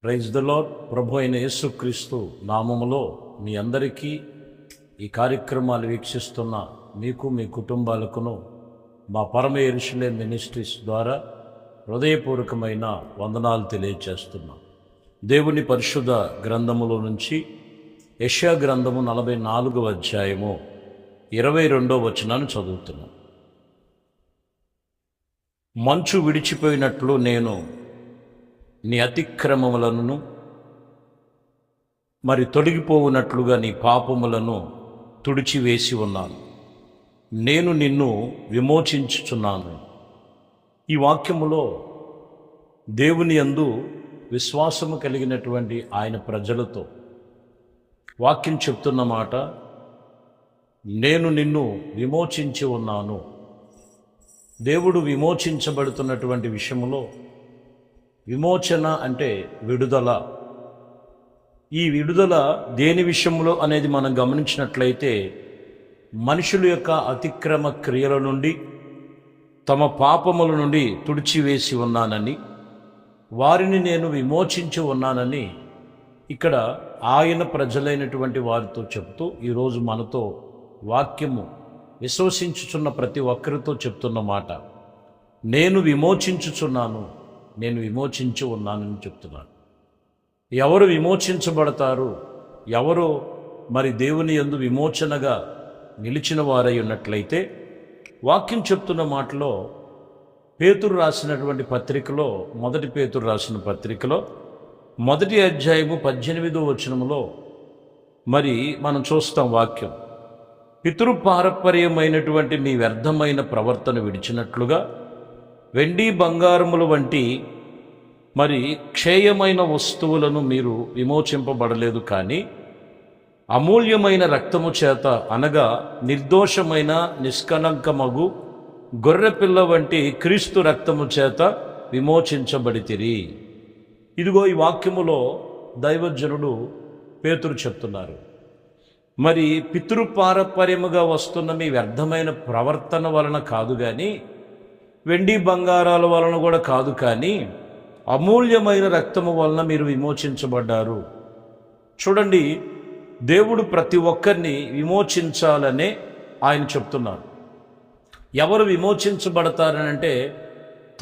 Praise the lord. ప్రభు అయిన యేసుక్రీస్తు నామములో మీ అందరికీ ఈ కార్యక్రమాలు వీక్షిస్తున్న మీకు మీ కుటుంబాలకును మా పరమ యెరూషలేం మినిస్ట్రీస్ ద్వారా హృదయపూర్వకమైన వందనాలు తెలియజేస్తున్నాం. దేవుని పరిశుద్ధ గ్రంథములో నుంచి యెషయా గ్రంథము 44వ అధ్యాయము 22వ వచనాన్ని చదువుతున్నాం. మంచు విడిచిపోయినట్లు నేను నీ అతిక్రమములను మరి తొలగిపోవునట్లుగా నీ పాపములను తుడిచివేసి ఉన్నాను. నేను నిన్ను విమోచించుచున్నాను. ఈ వాక్యములో దేవుని యందు విశ్వాసము కలిగినటువంటి ఆయన ప్రజలతో వాక్యం చెప్తున్న మాట, నేను నిన్ను విమోచించి ఉన్నాను. దేవుడు విమోచించబడుతున్నటువంటి విషయంలో విమోచన అంటే విడుదల. ఈ విడుదల దేని విషయంలో అనేది మనం గమనించినట్లయితే, మనుషుల యొక్క అతిక్రమ క్రియల నుండి తమ పాపముల నుండి తుడిచివేసి ఉన్నానని, వారిని నేను విమోచించి ఉన్నానని ఇక్కడ ఆయన ప్రజలైనటువంటి వారితో చెప్తూ ఈరోజు మనతో వాక్యము విశ్వసించుచున్న ప్రతి ఒక్కరితో చెప్తున్న మాట, నేను విమోచించుచున్నాను, నేను విమోచించి ఉన్నానని చెప్తున్నాను. ఎవరు విమోచించబడతారు? ఎవరు మరి దేవుని యందు విమోచనగా నిలిచిన వారై ఉన్నట్లయితే, వాక్యం చెప్తున్న మాటలో పేతురు రాసినటువంటి పత్రికలో, మొదటి పేతురు రాసిన పత్రికలో 1వ అధ్యాయము 18వ వచనములో మరి మనం చూస్తాం వాక్యం, పితృపారపర్యమైనటువంటి మీ వ్యర్థమైన ప్రవర్తన విడిచినట్లుగా వెండి బంగారముల వంటి మరి క్షేయమైన వస్తువులను మీరు విమోచింపబడలేదు, కానీ అమూల్యమైన రక్తము చేత, అనగా నిర్దోషమైన నిష్కలంకమగు గొర్రెపిల్ల వంటి క్రీస్తు రక్తము చేత విమోచించబడితిరి. ఇదిగో ఈ వాక్యములో దైవజనుడు పేతురు చెప్తున్నారు, మరి పితృపారపర్యముగా వస్తున్న మీ వ్యర్థమైన ప్రవర్తన వలన కాదు, కానీ వెండి బంగారాల వలన కూడా కాదు, కానీ అమూల్యమైన రక్తము వలన మీరు విమోచించబడ్డారు. చూడండి, దేవుడు ప్రతి ఒక్కరిని విమోచించాలనే ఆయన చెప్తున్నారు. ఎవరు విమోచించబడతారనంటే,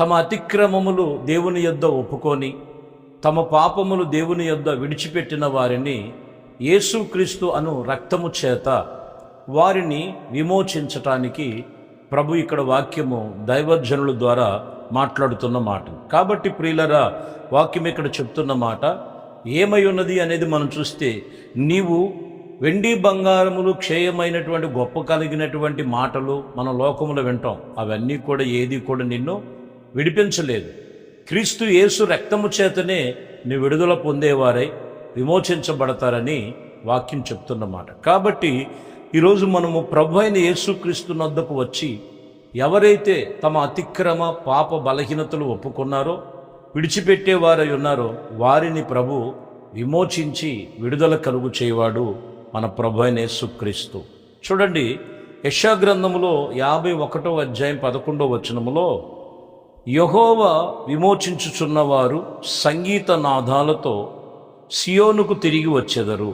తమ అతిక్రమములు దేవుని యొద్ద ఒప్పుకొని తమ పాపములు దేవుని యొద్ద విడిచిపెట్టిన వారిని యేసుక్రీస్తు అను రక్తము చేత వారిని విమోచించటానికి ప్రభు ఇక్కడ వాక్యము దైవజనుల ద్వారా మాట్లాడుతున్న మాట. కాబట్టి ప్రియులరా, వాక్యం ఇక్కడ చెప్తున్న మాట ఏమై ఉన్నది అనేది మనం చూస్తే, నీవు వెండి బంగారములు క్షేయమైనటువంటి గొప్ప కలిగినటువంటి మాటలు మనం లోకములో వింటాం, అవన్నీ కూడా ఏది కూడా నిన్ను విడిపించలేదు. క్రీస్తు యేసు రక్తము చేతనే నీ విడుదల పొందేవారై విమోచించబడతారని వాక్యం చెప్తున్నమాట. కాబట్టి ఈరోజు మనము ప్రభు అయిన యేసుక్రీస్తు వద్దకు వచ్చి ఎవరైతే తమ అతిక్రమ పాప బలహీనతలు ఒప్పుకున్నారో, విడిచిపెట్టేవారై ఉన్నారో, వారిని ప్రభు విమోచించి విడుదల కలుగు చేయవాడు మన ప్రభు అయిన యేసుక్రీస్తు. చూడండి, యెషయా గ్రంథములో 51వ అధ్యాయం 11వ వచనములో, యెహోవా విమోచించుచున్నవారు సంగీత నాదాలతో సియోనుకు తిరిగి వచ్చెదరు.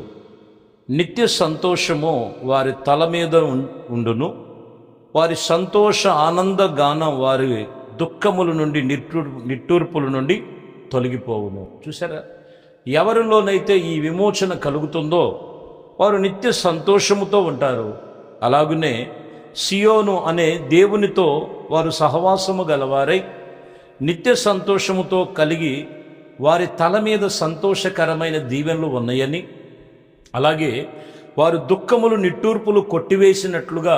నిత్య సంతోషము వారి తల మీద ఉండును. వారి సంతోష ఆనంద గానం వారి దుఃఖముల నుండి నిట్టూర్పుల నుండి తొలగిపోవును. చూసారా, ఎవరిలోనైతే ఈ విమోచన కలుగుతుందో వారు నిత్య సంతోషముతో ఉంటారు. అలాగునే సియోను అనే దేవునితో వారు సహవాసము గలవారై నిత్య సంతోషముతో కలిగి వారి తల మీద సంతోషకరమైన దీవెనలు ఉన్నాయని, అలాగే వారు దుఃఖములు నిట్టూర్పులు కొట్టివేసినట్లుగా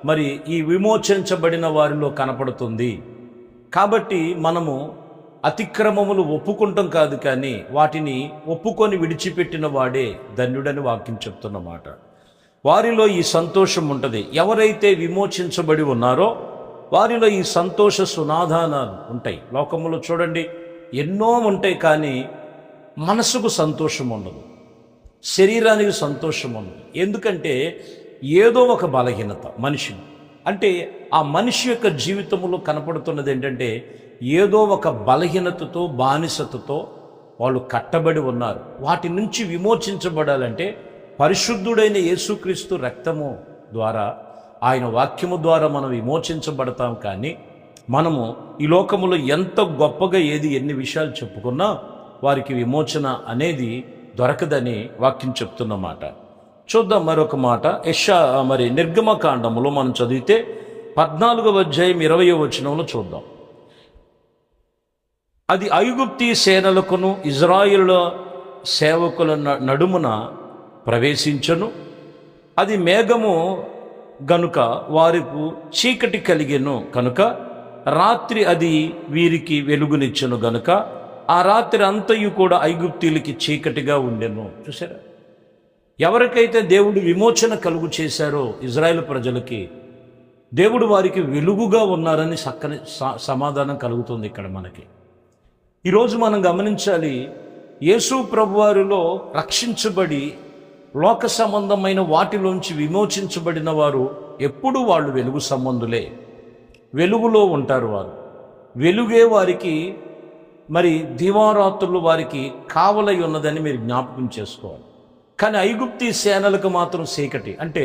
మరి ఈ విమోచించబడిన వారిలో కనపడుతుంది. కాబట్టి మనము అతిక్రమములు ఒప్పుకుంటాం కాదు, కానీ వాటిని ఒప్పుకొని విడిచిపెట్టిన వాడే ధన్యుడని వాక్యం చెప్తున్నమాట. వారిలో ఈ సంతోషం ఉంటుంది. ఎవరైతే విమోచించబడి ఉన్నారో వారిలో ఈ సంతోష సునాదానాలు ఉంటాయి. లోకములో చూడండి, ఎన్నో ఉంటాయి, కానీ మనసుకు సంతోషం ఉండదు, శరీరానికి సంతోషం ఉండదు. ఎందుకంటే ఏదో ఒక బలహీనత మనిషి, అంటే ఆ మనిషి యొక్క జీవితంలో కనపడుతున్నది ఏంటంటే, ఏదో ఒక బలహీనతతో బానిసతతో వాళ్ళు కట్టబడి ఉన్నారు. వాటి నుంచి విమోచించబడాలంటే పరిశుద్ధుడైన యేసుక్రీస్తు రక్తము ద్వారా, ఆయన వాక్యము ద్వారా మనం విమోచించబడతాం. కానీ మనము ఈ లోకములో ఎంత గొప్పగా ఎన్ని విషయాలు చెప్పుకున్నా వారికి విమోచన అనేది దొరకదని వాక్యం చెప్తున్నమాట. చూద్దాం మరొక మాట. నిర్గమకాండములో మనం చదివితే 14వ అధ్యాయం 20వ వచనంలో చూద్దాం. అది ఐగుప్తీ సేనలకును ఇజ్రాయేలుల సేవకుల నడుమున ప్రవేశించను. అది మేఘము గనుక వారికి చీకటి కలిగెను కనుక రాత్రి అది వీరికి వెలుగునిచ్చెను గనుక ఆ రాత్రి అంతయు కూడా ఐగుప్తీలకి చీకటిగా ఉండెను. చూసారా, ఎవరికైతే దేవుడు విమోచన కలుగు చేశారో ఇజ్రాయేల్ ప్రజలకి, దేవుడు వారికి వెలుగుగా ఉన్నారని చక్కని సమాధానం కలుగుతుంది ఇక్కడ మనకి. ఈరోజు మనం గమనించాలి, యేసు ప్రభువారిలో రక్షించబడి లోక సంబంధమైన వాటిలోంచి విమోచించబడిన వారు ఎప్పుడు వాళ్ళు వెలుగు సంబంధులే, వెలుగులో ఉంటారు. వారు వెలుగే వారికి దివారాత్రులు వారికి కావలై ఉన్నదని మీరు జ్ఞాపకం చేసుకోవాలి. కానీ ఐగుప్తీ సేనలకు మాత్రం చీకటి. అంటే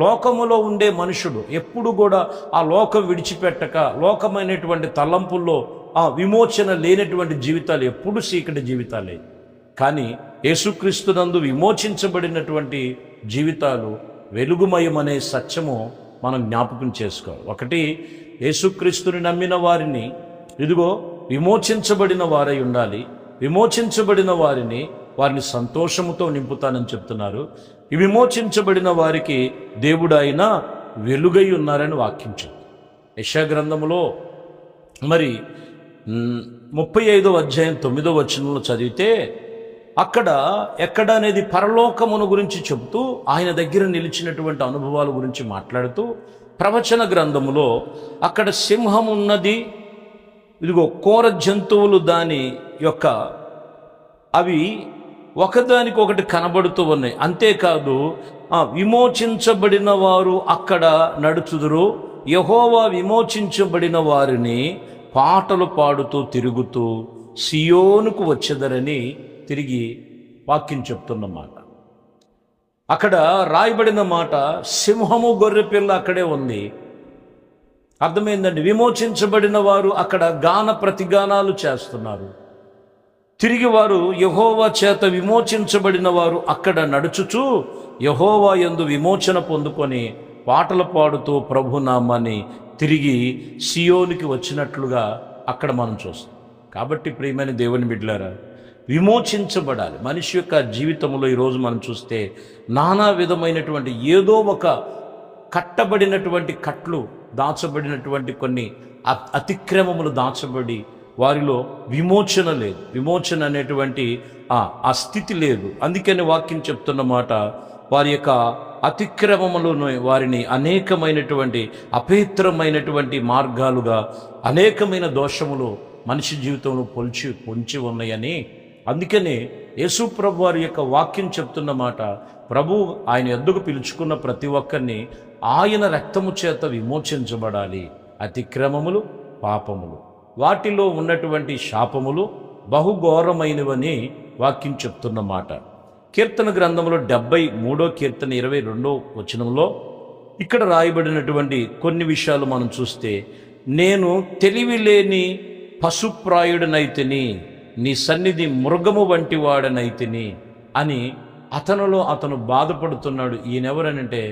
లోకములో ఉండే మనుషుడు ఎప్పుడు కూడా ఆ లోకం విడిచిపెట్టక, లోకమైనటువంటి తలంపుల్లో ఆ విమోచన లేనటువంటి జీవితాలు ఎప్పుడు చీకటి జీవితాలే. కానీ యేసుక్రీస్తునందు విమోచించబడినటువంటి జీవితాలు వెలుగుమయమనే సత్యము మనం జ్ఞాపకం చేసుకోవాలి. ఒకటి, యేసుక్రీస్తుని నమ్మిన వారిని ఇదిగో విమోచించబడిన వారై ఉండాలి. విమోచించబడిన వారిని సంతోషముతో నింపుతానని చెప్తున్నారు. ఈ విమోచించబడిన వారికి దేవుడు ఆయన వెలుగై ఉన్నారని వాక్యం చెప్తారు. యెషయా గ్రంథములో 35వ అధ్యాయం 9వ వచనంలో చదివితే ఎక్కడ అనేది పరలోకమును గురించి చెబుతూ ఆయన దగ్గర నిలిచినటువంటి అనుభవాల గురించి మాట్లాడుతూ, ప్రవచన గ్రంథములో అక్కడ సింహం ఉన్నది, ఇదిగో క్రూర జంతువులు దాని యొక్క అవి ఒకదానికొకటి కనబడుతూ ఉన్నాయి. అంతేకాదు విమోచించబడిన వారు అక్కడ నడుచుదురు, యెహోవా విమోచించబడిన వారిని పాటలు పాడుతూ తిరుగుతూ సియోనుకు వచ్చెదరని తిరిగి వాక్యం చెప్తున్నమాట. అక్కడ రాయబడిన మాట సింహము గొర్రెపిల్ల అక్కడే ఉంది. అర్థమైందండి. విమోచించబడిన వారు అక్కడ గాన ప్రతిగానాలు చేస్తున్నారు. తిరిగి వారు యెహోవా చేత విమోచించబడిన వారు అక్కడ నడుచుచూ యెహోవా యందు విమోచన పొందుకొని పాటలు పాడుతూ ప్రభునామాన్ని తిరిగి సియోనికి వచ్చినట్లుగా అక్కడ మనం చూస్తాం. కాబట్టి ప్రియమైన దేవుని బిడ్డలారా, విమోచించబడాలి. మనిషి యొక్క జీవితంలో ఈరోజు మనం చూస్తే నానా విధమైనటువంటి ఏదో ఒక కట్టబడినటువంటి కట్లు, దాచబడినటువంటి కొన్ని అతిక్రమములు దాచబడి వారిలో విమోచన లేదు. విమోచన అనేటువంటి ఆ స్థితి లేదు. అందుకని వాక్యం చెప్తున్న మాట, వారి యొక్క అతిక్రమములను వారిని అనేకమైనటువంటి అపవిత్రమైనటువంటి మార్గాలుగా అనేకమైన దోషములు మనిషి జీవితంలో పొంచి ఉన్నాయని. అందుకనే యేసు ప్రభు వారి యొక్క వాక్యం చెప్తున్న మాట, ప్రభు ఆయన ఎద్దుకు పిలుచుకున్న ప్రతి ఒక్కరిని ఆయన రక్తము చేత విమోచించబడాలి. అతిక్రమములు, పాపములు, వాటిలో ఉన్నటువంటి శాపములు బహుఘోరమైనవని వాక్యం చెప్తున్నమాట. కీర్తన గ్రంథంలో 73వ కీర్తన 22వ వచనంలో ఇక్కడ రాయబడినటువంటి కొన్ని విషయాలు మనం చూస్తే, నేను తెలివి లేని పశుప్రాయుడనైతిని, నీ సన్నిధి మృగము వంటి వాడనైతిని అని అతను బాధపడుతున్నాడు. ఈయనెవరనంటే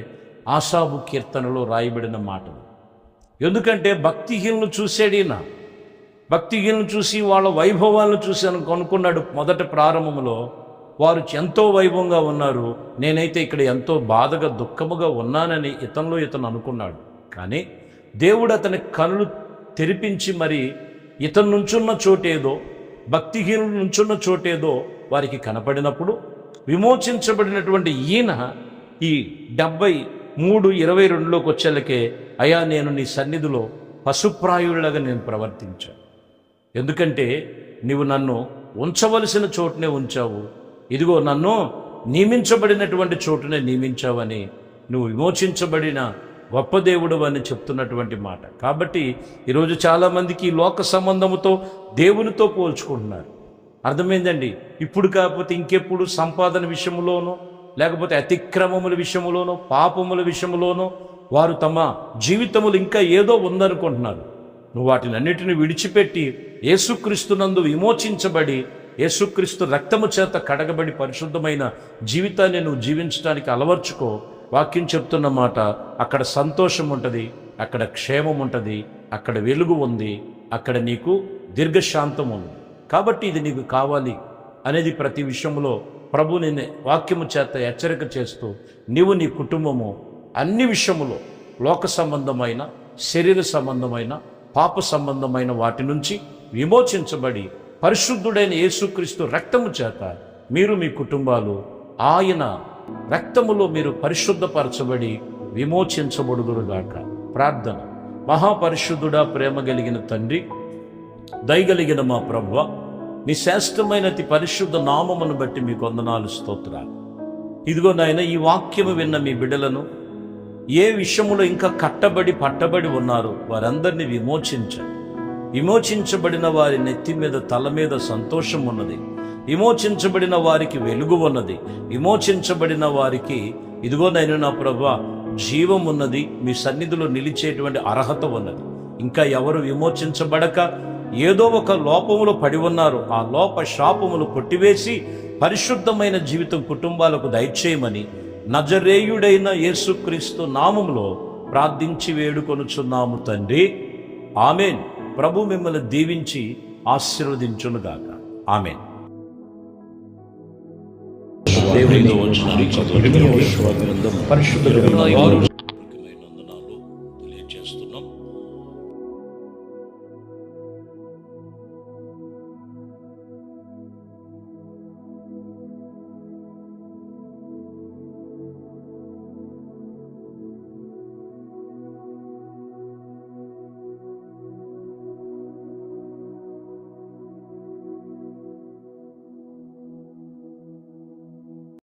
ఆసాబు కీర్తనలో రాయబడిన మాటలు. ఎందుకంటే భక్తిహీనులు చూసాడు ఈయన. భక్తిహీనులు చూసి వాళ్ళ వైభవాలను చూసి అనుకున్నాడు మొదట ప్రారంభంలో, వారు ఎంతో వైభవంగా ఉన్నారు, నేనైతే ఇక్కడ ఎంతో బాధగా దుఃఖముగా ఉన్నానని ఇతను అనుకున్నాడు. కానీ దేవుడు అతని కనులు తెరిపించి ఇతను నుంచున్న చోటేదో, భక్తిహీనులు నుంచున్న చోటేదో వారికి కనపడినప్పుడు విమోచించబడినటువంటి ఈయన ఈ 73:22లోకి వచ్చేళ్ళకే, అయ్యా నేను నీ సన్నిధిలో పశుప్రాయుడిలాగా నేను ప్రవర్తించాను. ఎందుకంటే నీవు నన్ను ఉంచవలసిన చోటునే ఉంచావు, ఇదిగో నన్ను నియమించబడినటువంటి చోటునే నియమించావని, నువ్వు విమోచించబడిన గొప్ప దేవుడు అని చెప్తున్నటువంటి మాట. కాబట్టి ఈరోజు చాలామందికి లోక సంబంధముతో దేవునితో పోల్చుకుంటున్నారు. అర్థమైందండి. ఇప్పుడు కాకపోతే ఇంకెప్పుడు సంపాదన విషయంలోనో, లేకపోతే అతిక్రమముల విషయంలోనో, పాపముల విషయంలోనో వారు తమ జీవితములు ఇంకా ఏదో ఉందనుకుంటున్నారు. నువ్వు వాటిని అన్నిటిని విడిచిపెట్టి యేసుక్రీస్తునందు విమోచించబడి యేసుక్రీస్తు రక్తము చేత కడగబడి పరిశుద్ధమైన జీవితాన్ని నువ్వు జీవించడానికి అలవర్చుకో. వాక్యం చెప్తున్న మాట, అక్కడ సంతోషం ఉంటుంది, అక్కడ క్షేమం ఉంటుంది, అక్కడ వెలుగు ఉంది, అక్కడ నీకు దీర్ఘశాంతం ఉంది. కాబట్టి ఇది నీకు కావాలి అనేది ప్రతి విషయంలో ప్రభు నిన్ను వాక్యము చేత హెచ్చరిక చేస్తూ నీవు నీ కుటుంబము అన్ని విషయములో లోక సంబంధమైన, శరీర సంబంధమైన, పాప సంబంధమైన వాటి నుంచి విమోచించబడి పరిశుద్ధుడైన యేసుక్రీస్తు రక్తము చేత మీరు మీ కుటుంబాలు ఆయన రక్తములో మీరు పరిశుద్ధపరచబడి విమోచించబడుదురుగాక. ప్రార్థన. మహాపరిశుద్ధుడా, ప్రేమ కలిగిన తండ్రి, దయగలిగిన మా ప్రభువా, నీ శ్రేష్టమైన అతి పరిశుద్ధ నామమును బట్టి మీకు వందనాలు, స్తోత్రాలు. ఇదిగో నాయన, ఈ వాక్యము విన్న మీ బిడ్డలను ఏ విషయములో ఇంకా కట్టబడి పట్టబడి ఉన్నారో వారందరినీ విమోచించండి. విమోచించబడిన వారి నెత్తి మీద, తల మీద సంతోషం ఉన్నది. విమోచించబడిన వారికి వెలుగు ఉన్నది. విమోచించబడిన వారికి ఇదిగోనైనా నా ప్రభువా జీవం ఉన్నది, మీ సన్నిధిలో నిలిచేటువంటి అర్హత ఉన్నది. ఇంకా ఎవరు విమోచించబడక ఏదో ఒక లోపములో పడి ఉన్నారు, ఆ లోప శాపములు కొట్టివేసి పరిశుద్ధమైన జీవితం కుటుంబాలకు దయచేయమని నజరేయుడైన యేసుక్రీస్తు నామములో ప్రార్థించి వేడుకొనుచున్నాము తండ్రి. ఆమెన్. ప్రభు మిమ్మల్ని దీవించి ఆశీర్వదించునుగాక. ఆమెన్. దేవునితో వచ్చిన పరిశుద్ధ